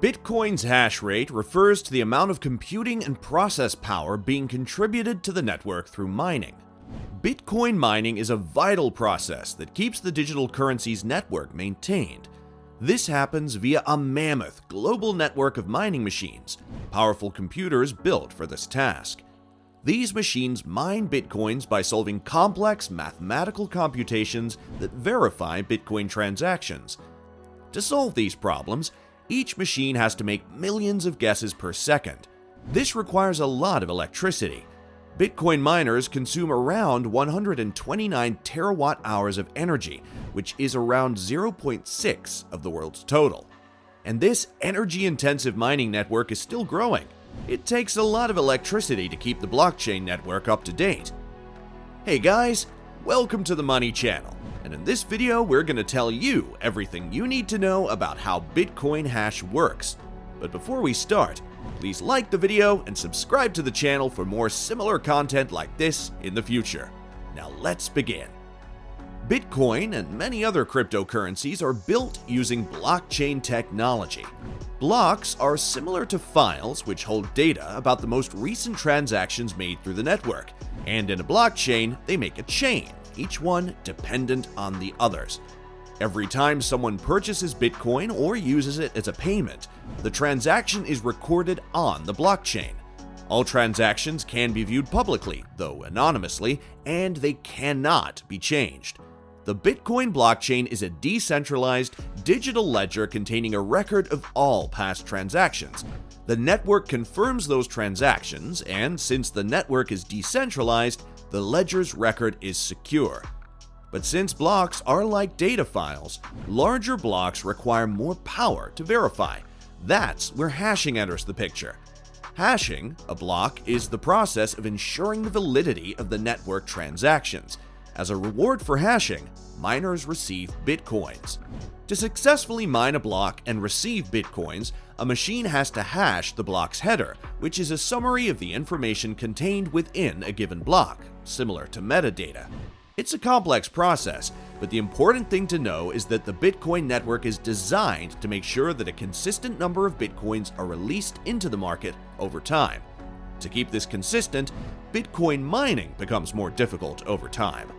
Bitcoin's hash rate refers to the amount of computing and process power being contributed to the network through mining. Bitcoin mining is a vital process that keeps the digital currency's network maintained. This happens via a mammoth global network of mining machines, powerful computers built for this task. These machines mine Bitcoins by solving complex mathematical computations that verify Bitcoin transactions. To solve these problems, each machine has to make millions of guesses per second. This requires a lot of electricity. Bitcoin miners consume around 129 terawatt-hours of energy, which is around 0.6 of the world's total. And this energy-intensive mining network is still growing. It takes a lot of electricity to keep the blockchain network up to date. Hey guys, welcome to the Money Channel, and in this video we're going to tell you everything you need to know about how Bitcoin Hash works. But before we start, please like the video and subscribe to the channel for more similar content like this in the future. Now let's begin. Bitcoin and many other cryptocurrencies are built using blockchain technology. Blocks are similar to files which hold data about the most recent transactions made through the network, and in a blockchain, they make a chain, each one dependent on the others. Every time someone purchases Bitcoin or uses it as a payment, the transaction is recorded on the blockchain. All transactions can be viewed publicly, though anonymously, and they cannot be changed. The Bitcoin blockchain is a decentralized, digital ledger containing a record of all past transactions. The network confirms those transactions, and since the network is decentralized, the ledger's record is secure. But since blocks are like data files, larger blocks require more power to verify. That's where hashing enters the picture. Hashing a block is the process of ensuring the validity of the network transactions. As a reward for hashing, miners receive Bitcoins. To successfully mine a block and receive Bitcoins, a machine has to hash the block's header, which is a summary of the information contained within a given block, similar to metadata. It's a complex process, but the important thing to know is that the Bitcoin network is designed to make sure that a consistent number of Bitcoins are released into the market over time. To keep this consistent, Bitcoin mining becomes more difficult over time.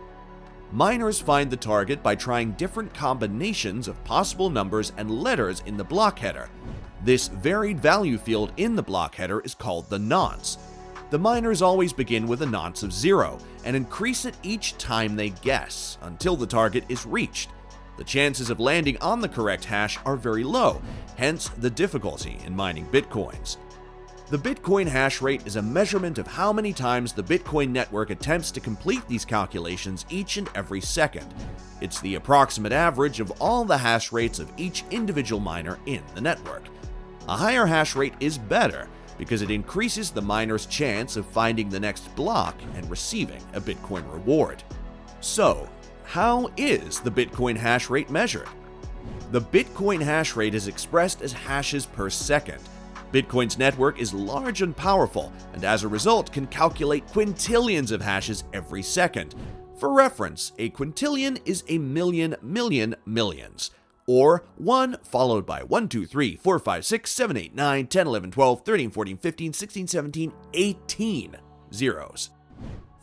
Miners find the target by trying different combinations of possible numbers and letters in the block header. This varied value field in the block header is called the nonce. The miners always begin with a nonce of 0 and increase it each time they guess until the target is reached. The chances of landing on the correct hash are very low, hence the difficulty in mining Bitcoins. The Bitcoin hash rate is a measurement of how many times the Bitcoin network attempts to complete these calculations each and every second. It's the approximate average of all the hash rates of each individual miner in the network. A higher hash rate is better because it increases the miner's chance of finding the next block and receiving a Bitcoin reward. So, how is the Bitcoin hash rate measured? The Bitcoin hash rate is expressed as hashes per second. Bitcoin's network is large and powerful, and as a result can calculate quintillions of hashes every second. For reference, a quintillion is a million millions, or 1 followed by 1, 2, 3, 4, 5, 6, 7, 8, 9, 10, 11, 12, 13, 14, 15, 16, 17, 18 zeros.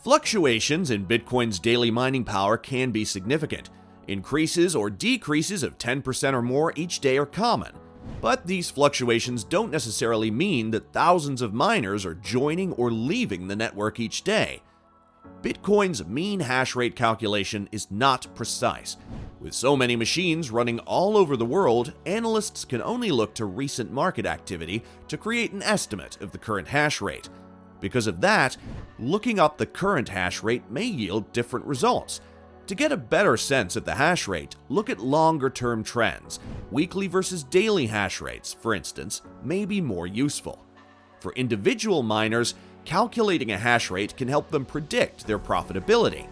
Fluctuations in Bitcoin's daily mining power can be significant. Increases or decreases of 10% or more each day are common. But these fluctuations don't necessarily mean that thousands of miners are joining or leaving the network each day. Bitcoin's mean hash rate calculation is not precise. With so many machines running all over the world, analysts can only look to recent market activity to create an estimate of the current hash rate. Because of that, looking up the current hash rate may yield different results. To get a better sense of the hash rate, look at longer-term trends. Weekly versus daily hash rates, for instance, may be more useful. For individual miners, calculating a hash rate can help them predict their profitability.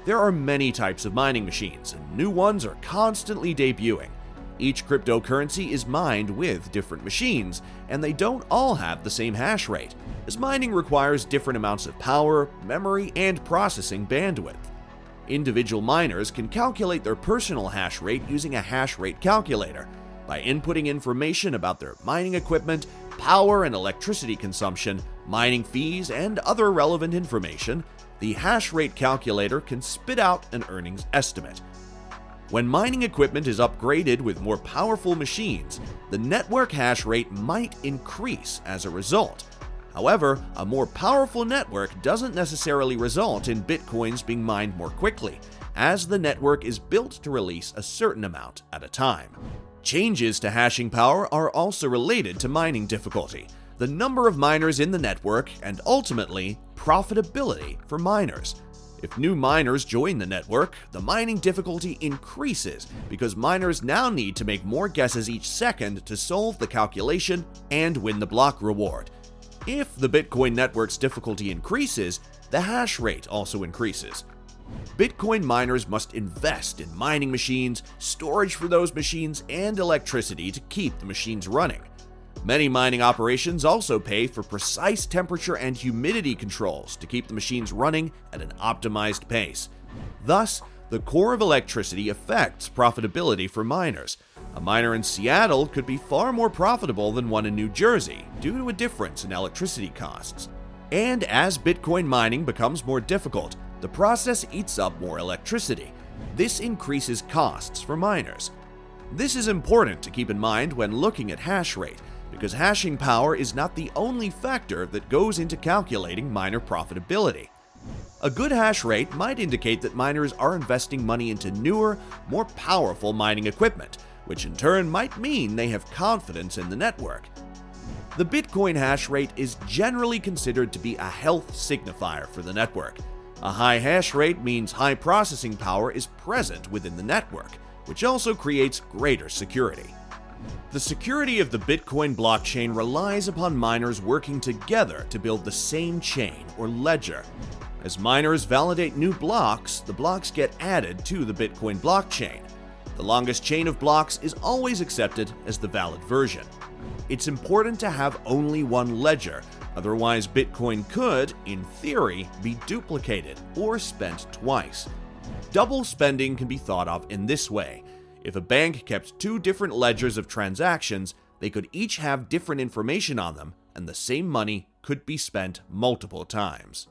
There are many types of mining machines, and new ones are constantly debuting. Each cryptocurrency is mined with different machines, and they don't all have the same hash rate, as mining requires different amounts of power, memory, and processing bandwidth. Individual miners can calculate their personal hash rate using a hash rate calculator. By inputting information about their mining equipment, power and electricity consumption, mining fees, and other relevant information, the hash rate calculator can spit out an earnings estimate. When mining equipment is upgraded with more powerful machines, the network hash rate might increase as a result. However, a more powerful network doesn't necessarily result in bitcoins being mined more quickly, as the network is built to release a certain amount at a time. Changes to hashing power are also related to mining difficulty, the number of miners in the network, and ultimately, profitability for miners. If new miners join the network, the mining difficulty increases because miners now need to make more guesses each second to solve the calculation and win the block reward. If the Bitcoin network's difficulty increases, the hash rate also increases. Bitcoin miners must invest in mining machines, storage for those machines, and electricity to keep the machines running. Many mining operations also pay for precise temperature and humidity controls to keep the machines running at an optimized pace. Thus, the core of electricity affects profitability for miners. A miner in Seattle could be far more profitable than one in New Jersey due to a difference in electricity costs. And as Bitcoin mining becomes more difficult, the process eats up more electricity. This increases costs for miners. This is important to keep in mind when looking at hash rate, because hashing power is not the only factor that goes into calculating miner profitability. A good hash rate might indicate that miners are investing money into newer, more powerful mining equipment, which in turn might mean they have confidence in the network. The Bitcoin hash rate is generally considered to be a health signifier for the network. A high hash rate means high processing power is present within the network, which also creates greater security. The security of the Bitcoin blockchain relies upon miners working together to build the same chain or ledger. As miners validate new blocks, the blocks get added to the Bitcoin blockchain. The longest chain of blocks is always accepted as the valid version. It's important to have only one ledger, otherwise Bitcoin could, in theory, be duplicated or spent twice. Double spending can be thought of in this way. If a bank kept two different ledgers of transactions, they could each have different information on them, and the same money could be spent multiple times.